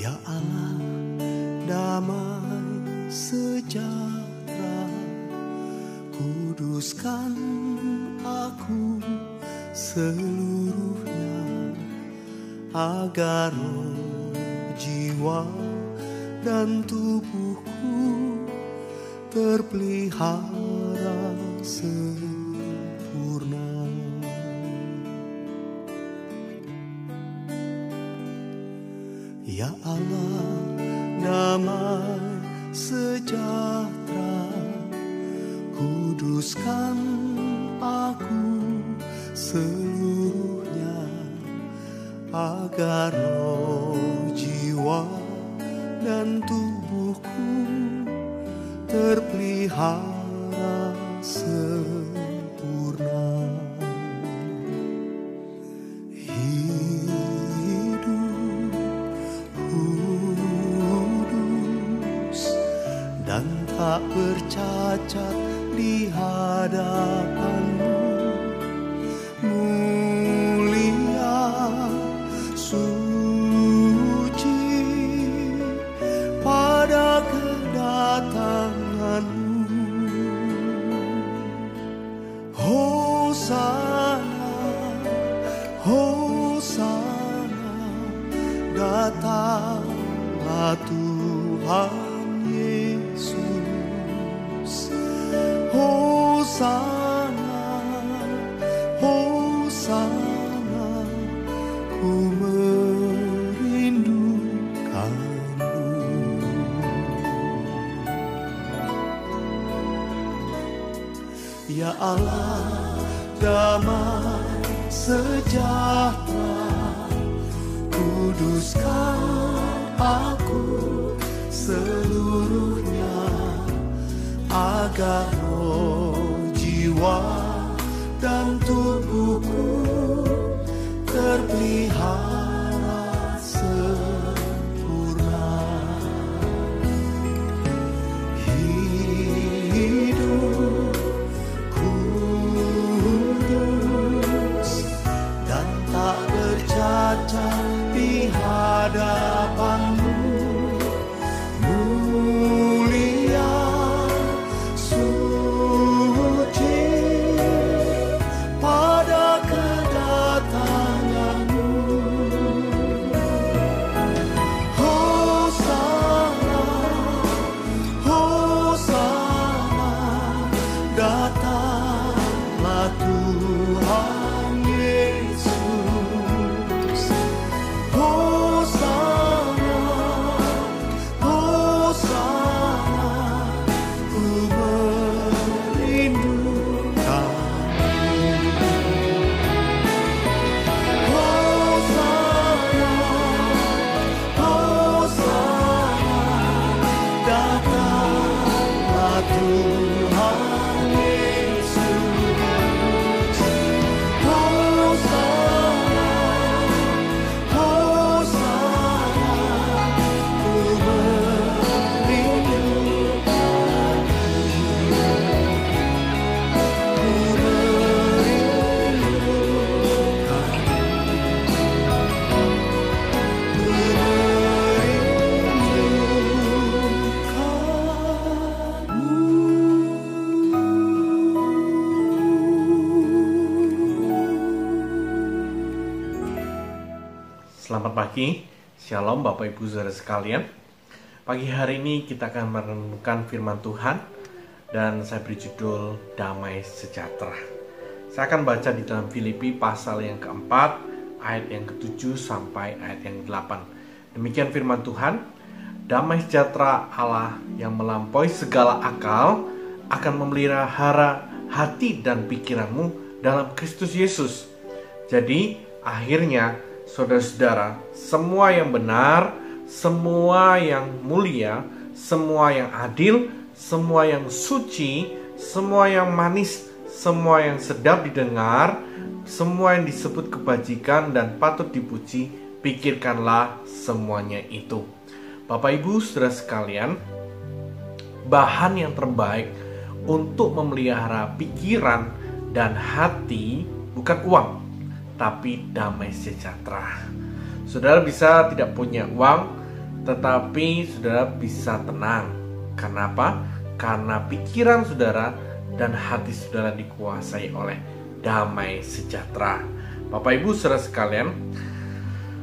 Ya Allah, damai sejahtera, kuduskan aku seluruhnya, agar roh, jiwa, dan tubuhku terpelihara sempurna. Ya Allah, damai sejahtera, kuduskan aku seluruhnya, agar roh, jiwa, dan tubuhku terpelihara sempurna. Hidup kudus dan tak bercacat di hadapan-Mu, mulia, suci pada kedatangan-Mu. Hosana, Hosana, datanglah Tuhan Yesus. Hosana, Hosana, ku merindukan-Mu. Ya Allah, damai sejahtera, kuduskan aku seluruhnya, agar roh, jiwa, dan tubuhku terpelihara sempurna. Hidup kudus dan tak bercacat di hadapan-Mu, mulia, suci pada kedatangan-Mu. Hosana, Hosana, datanglah Tuhan Yesus. Hosana, Hosana, ku merindukan-Mu. Hosana, Hosana, datanglah Tuhan Yesus. Hosana, Hosana, ku Selamat pagi, Shalom Bapak Ibu Saudara sekalian. Pagi hari ini kita akan merenungkan firman Tuhan dan saya beri judul Damai Sejahtera. Saya akan baca di dalam Filipi pasal yang keempat, ayat yang ke-7 sampai ayat yang ke-8. Demikian firman Tuhan, damai sejahtera Allah yang melampaui segala akal akan memelihara hati dan pikiranmu dalam Kristus Yesus. Jadi, akhirnya saudara-saudara, semua yang benar, semua yang mulia, semua yang adil, semua yang suci, semua yang manis, semua yang sedap didengar, semua yang disebut kebajikan dan patut dipuji, pikirkanlah semuanya itu. Bapak Ibu Saudara sekalian, bahan yang terbaik untuk memelihara pikiran dan hati bukan uang, tapi damai sejahtera. Saudara bisa tidak punya uang, Tetapi saudara bisa tenang. Kenapa? Karena pikiran saudara dan hati saudara dikuasai oleh damai sejahtera. Bapak Ibu saudara sekalian,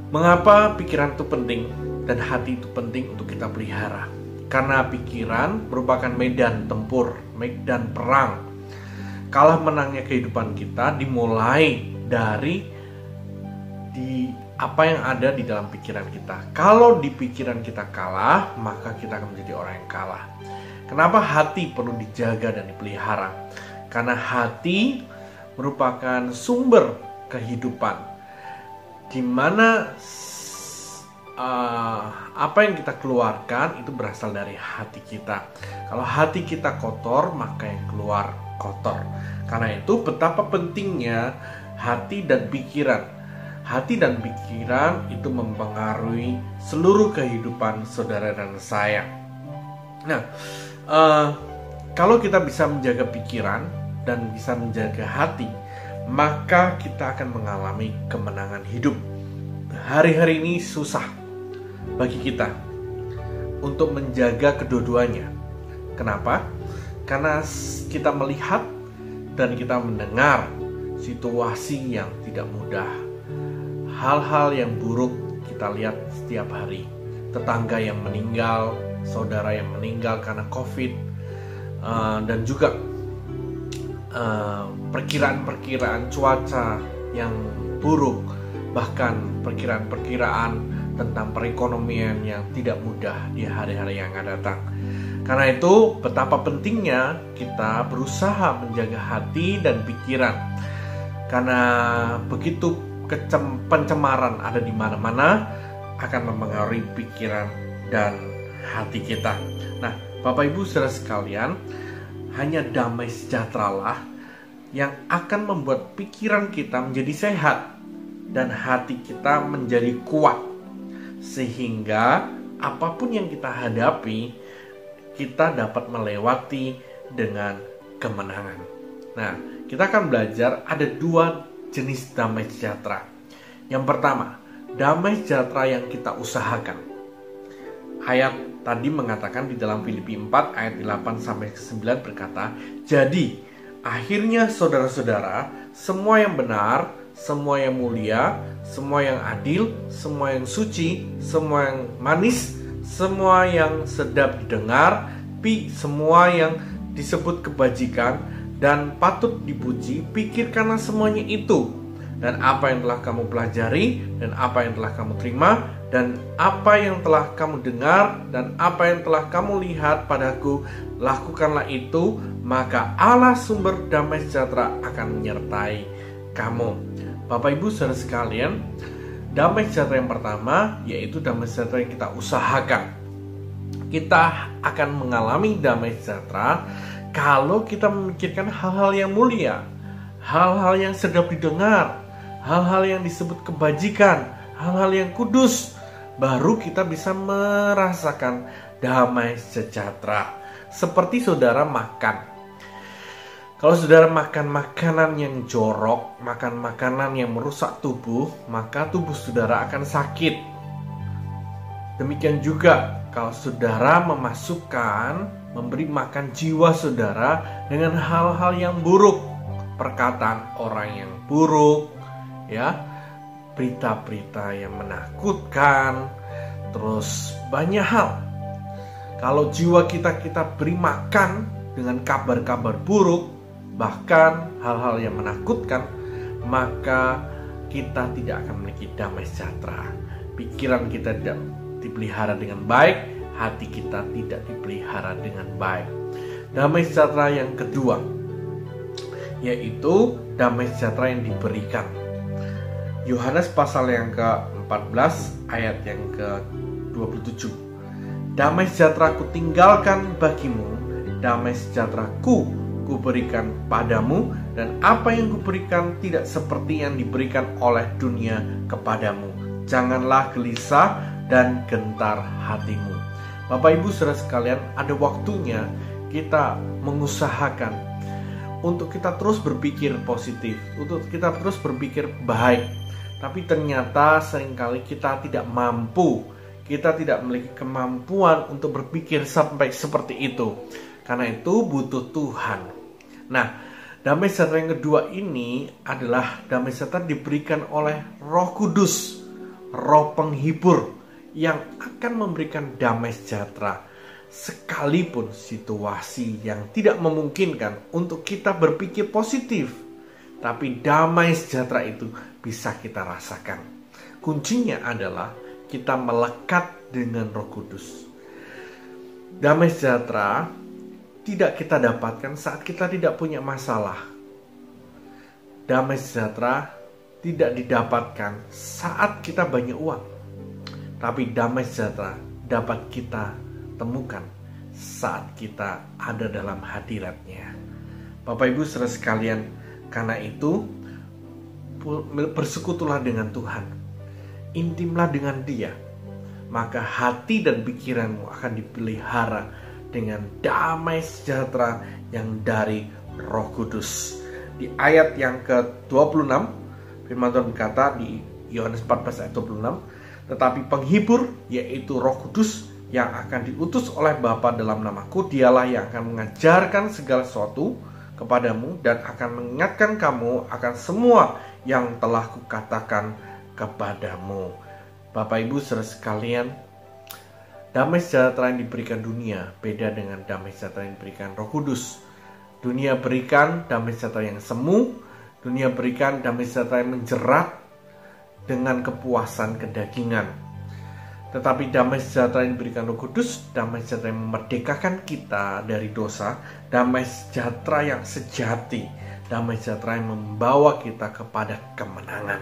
mengapa pikiran itu penting dan hati itu penting untuk kita pelihara? Karena pikiran merupakan medan tempur, medan perang. Kalah menangnya kehidupan kita dimulai dari apa yang ada di dalam pikiran kita. Kalau di pikiran kita kalah, maka kita akan menjadi orang yang kalah. Kenapa hati perlu dijaga dan dipelihara? Karena hati merupakan sumber kehidupan, di mana apa yang kita keluarkan itu berasal dari hati kita. Kalau hati kita kotor, maka yang keluar kotor. Karena itu betapa pentingnya hati dan pikiran. Hati dan pikiran itu mempengaruhi seluruh kehidupan saudara dan saya. Nah, kalau kita bisa menjaga pikiran dan bisa menjaga hati, maka kita akan mengalami kemenangan hidup. Hari-hari ini susah bagi kita untuk menjaga kedua-duanya. Kenapa? Karena kita melihat dan kita mendengar situasi yang tidak mudah. Hal-hal yang buruk kita lihat setiap hari. Tetangga yang meninggal, saudara yang meninggal karena COVID, dan juga perkiraan-perkiraan cuaca yang buruk, bahkan perkiraan-perkiraan tentang perekonomian yang tidak mudah di hari-hari yang akan datang. Karena itu betapa pentingnya kita berusaha menjaga hati dan pikiran. Karena begitu pencemaran ada di mana-mana akan mempengaruhi pikiran dan hati kita. Nah, Bapak Ibu saudara sekalian, hanya damai sejahteralah yang akan membuat pikiran kita menjadi sehat dan hati kita menjadi kuat. Sehingga apapun yang kita hadapi, kita dapat melewati dengan kemenangan. Nah, kita akan belajar ada 2 jenis damai sejahtera. Yang pertama, damai sejahtera yang kita usahakan. Ayat tadi mengatakan di dalam Filipi 4 ayat 8-9 berkata, "Jadi, akhirnya saudara-saudara, semua yang benar, semua yang mulia, semua yang adil, semua yang suci, semua yang manis, semua yang sedap didengar, semua yang disebut kebajikan dan patut dipuji, pikirkanlah semuanya itu. Dan apa yang telah kamu pelajari, dan apa yang telah kamu terima, dan apa yang telah kamu dengar, dan apa yang telah kamu lihat padaku, lakukanlah itu, maka Allah sumber damai sejahtera akan menyertai kamu." Bapak Ibu saudara sekalian, damai sejahtera yang pertama yaitu damai sejahtera yang kita usahakan. Kita akan mengalami damai sejahtera kalau kita memikirkan hal-hal yang mulia, hal-hal yang sedap didengar, hal-hal yang disebut kebajikan, hal-hal yang kudus. Baru kita bisa merasakan damai sejahtera. Seperti saudara makan. Kalau saudara makan makanan yang jorok, makan makanan yang merusak tubuh, maka tubuh saudara akan sakit. Demikian juga kalau saudara memberi makan jiwa saudara dengan hal-hal yang buruk, perkataan orang yang buruk, ya, berita-berita yang menakutkan, terus banyak hal. Kalau jiwa kita beri makan dengan kabar-kabar buruk, bahkan hal-hal yang menakutkan, maka kita tidak akan memiliki damai sejahtera. Pikiran kita tidak dipelihara dengan baik, hati kita tidak dipelihara dengan baik. Damai sejahtera yang kedua yaitu damai sejahtera yang diberikan. Yohanes pasal yang ke-14 ayat yang ke-27. "Damai sejahtera ku tinggalkan bagimu, damai sejahtera ku berikan padamu, dan apa yang kuberikan tidak seperti yang diberikan oleh dunia kepadamu. Janganlah gelisah dan gentar hatimu." Bapak Ibu saudara sekalian, ada waktunya kita mengusahakan untuk kita terus berpikir positif, untuk kita terus berpikir baik. Tapi ternyata seringkali kita tidak mampu, Kita tidak memiliki kemampuan untuk berpikir sampai seperti itu. Karena itu butuh Tuhan. Nah, damai sejahtera yang kedua ini adalah damai sejahtera diberikan oleh Roh Kudus, Roh penghibur yang akan memberikan damai sejahtera sekalipun situasi yang tidak memungkinkan untuk kita berpikir positif. Tapi damai sejahtera itu bisa kita rasakan. Kuncinya adalah kita melekat dengan Roh Kudus. Damai sejahtera tidak kita dapatkan saat kita tidak punya masalah. Damai sejahtera tidak didapatkan saat kita banyak uang. Tapi damai sejahtera dapat kita temukan saat kita ada dalam hadirat-Nya. Bapak Ibu saudara sekalian, karena itu bersekutulah dengan Tuhan. Intimlah dengan Dia. Maka hati dan pikiranmu akan dipelihara dengan damai sejahtera yang dari Roh Kudus. Di ayat yang ke-26, firman Tuhan berkata di Yohanes 14 ayat 26, tetapi penghibur, yaitu Roh Kudus yang akan diutus oleh Bapa dalam namaku, Dialah yang akan mengajarkan segala sesuatu kepadamu dan akan mengingatkan kamu akan semua yang telah kukatakan kepadamu. Bapak Ibu saudara sekalian, damai sejahtera yang diberikan dunia beda dengan damai sejahtera yang diberikan Roh Kudus. Dunia berikan damai sejahtera yang semu, dunia berikan damai sejahtera yang menjerat dengan kepuasan kedagingan. Tetapi damai sejahtera yang diberikan Roh Kudus, damai sejahtera yang memerdekakan kita dari dosa, damai sejahtera yang sejati, damai sejahtera yang membawa kita kepada kemenangan.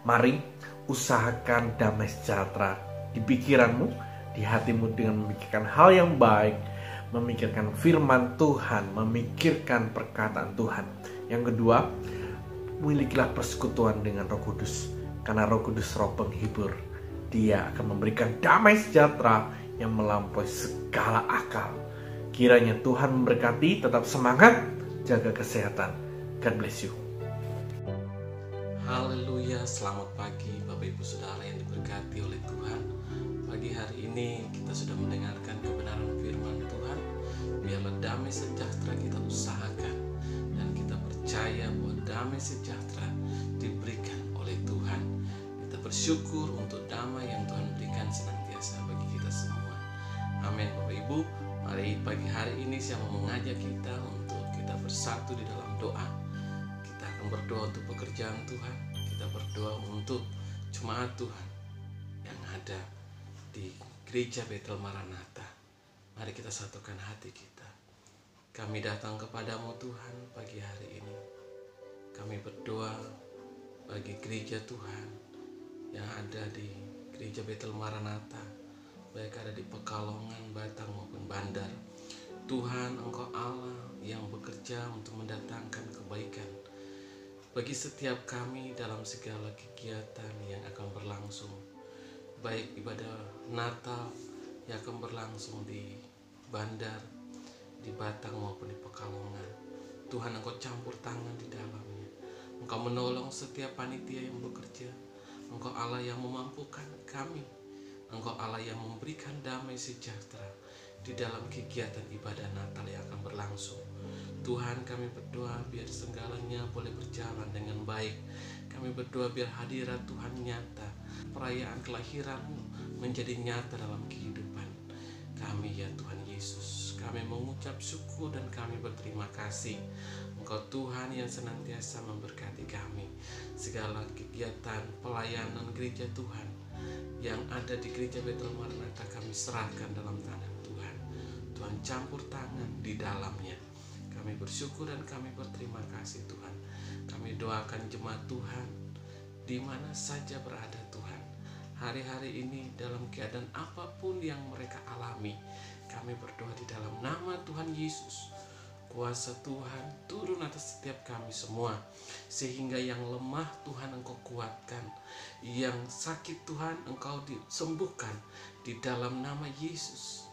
Mari usahakan damai sejahtera di pikiranmu, di hatimu dengan memikirkan hal yang baik, memikirkan firman Tuhan, memikirkan perkataan Tuhan. Yang kedua, milikilah persekutuan dengan Roh Kudus, karena Roh Kudus Roh penghibur. Dia akan memberikan damai sejahtera yang melampaui segala akal. Kiranya Tuhan memberkati, tetap semangat, jaga kesehatan. God bless you. Haleluya, selamat pagi Bapak Ibu Saudara yang diberkati oleh Tuhan. Pagi hari ini kita sudah mendengarkan kebenaran firman Tuhan. Biarlah damai sejahtera kita usahakan, dan kita percaya bahwa damai sejahtera diberikan oleh Tuhan. Kita bersyukur untuk damai yang Tuhan berikan senantiasa bagi kita semua. Amin. Bapak Ibu, mari pagi hari ini saya mau mengajak kita untuk kita bersatu di dalam doa. Kita akan berdoa untuk pekerjaan Tuhan. Kita berdoa untuk jemaat Tuhan yang ada di Gereja Betel Maranatha. Mari kita satukan hati kita. Kami datang kepadamu Tuhan pagi hari ini. Kami berdoa bagi gereja Tuhan yang ada di Gereja Betel Maranatha, baik ada di Pekalongan, Batang maupun Bandar. Tuhan, Engkau Allah yang bekerja untuk mendatangkan kebaikan bagi setiap kami dalam segala kegiatan yang akan berlangsung, baik ibadah Natal yang akan berlangsung di Bandar, di Batang maupun di Pekalongan. Tuhan, Engkau campur tangan di dalamnya. Engkau menolong setiap panitia yang bekerja. Engkau Allah yang memampukan kami. Engkau Allah yang memberikan damai sejahtera di dalam kegiatan ibadah Natal yang akan berlangsung. Tuhan, kami berdoa biar segalanya boleh berjalan dengan baik. Kami berdoa biar hadirat Tuhan nyata, perayaan kelahiran-Mu menjadi nyata dalam kehidupan kami ya Tuhan Yesus. Kami mengucap syukur dan kami berterima kasih. Engkau Tuhan yang senantiasa memberkati kami. Segala kegiatan pelayanan gereja Tuhan yang ada di Gereja Betel Maranatha kami serahkan dalam tangan Tuhan. Tuhan campur tangan di dalamnya. Kami bersyukur dan kami berterima kasih Tuhan. Kami doakan jemaat Tuhan di mana saja berada Tuhan. Hari-hari ini dalam keadaan apapun yang mereka alami, kami berdoa di dalam nama Tuhan Yesus. Kuasa Tuhan turun atas setiap kami semua, sehingga yang lemah Tuhan Engkau kuatkan, yang sakit Tuhan Engkau disembuhkan di dalam nama Yesus.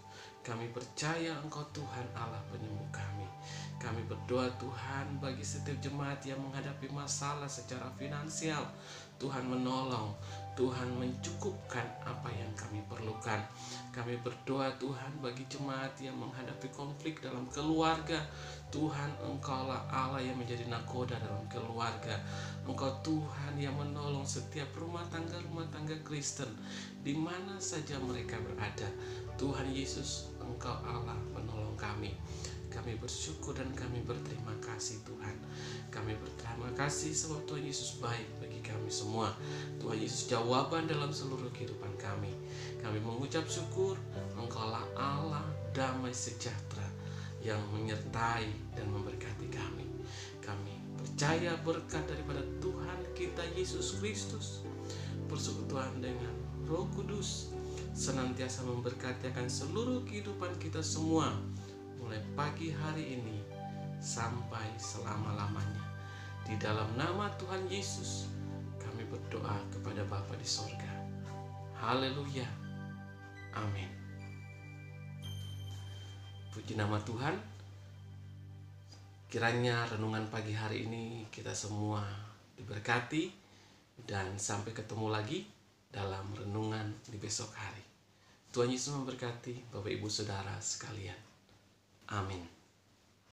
Kami percaya Engkau Tuhan Allah penyembuh kami. Kami berdoa Tuhan bagi setiap jemaat yang menghadapi masalah secara finansial. Tuhan menolong, Tuhan mencukupkan apa yang kami perlukan. Kami berdoa Tuhan bagi jemaat yang menghadapi konflik dalam keluarga. Tuhan, Engkaulah Allah yang menjadi nakoda dalam keluarga. Engkau Tuhan yang menolong setiap rumah tangga Kristen di mana saja mereka berada. Tuhan Yesus, Engkau Allah penolong kami. Kami bersyukur dan kami berterima kasih Tuhan. Kami berterima kasih sebab Tuhan Yesus baik bagi kami semua. Tuhan Yesus jawaban dalam seluruh kehidupan kami. Kami mengucap syukur, Engkaulah Allah damai sejahtera yang menyertai dan memberkati kami. Kami percaya berkat daripada Tuhan kita Yesus Kristus, persekutuan dengan Roh Kudus senantiasa memberkati akan seluruh kehidupan kita semua, mulai pagi hari ini sampai selama-lamanya. Di dalam nama Tuhan Yesus kami berdoa kepada Bapa di sorga. Haleluya. Amin. Puji nama Tuhan. Kiranya renungan pagi hari ini kita semua diberkati, dan sampai ketemu lagi dalam renungan di besok hari. Tuhan Yesus memberkati Bapak Ibu Saudara sekalian. Amin.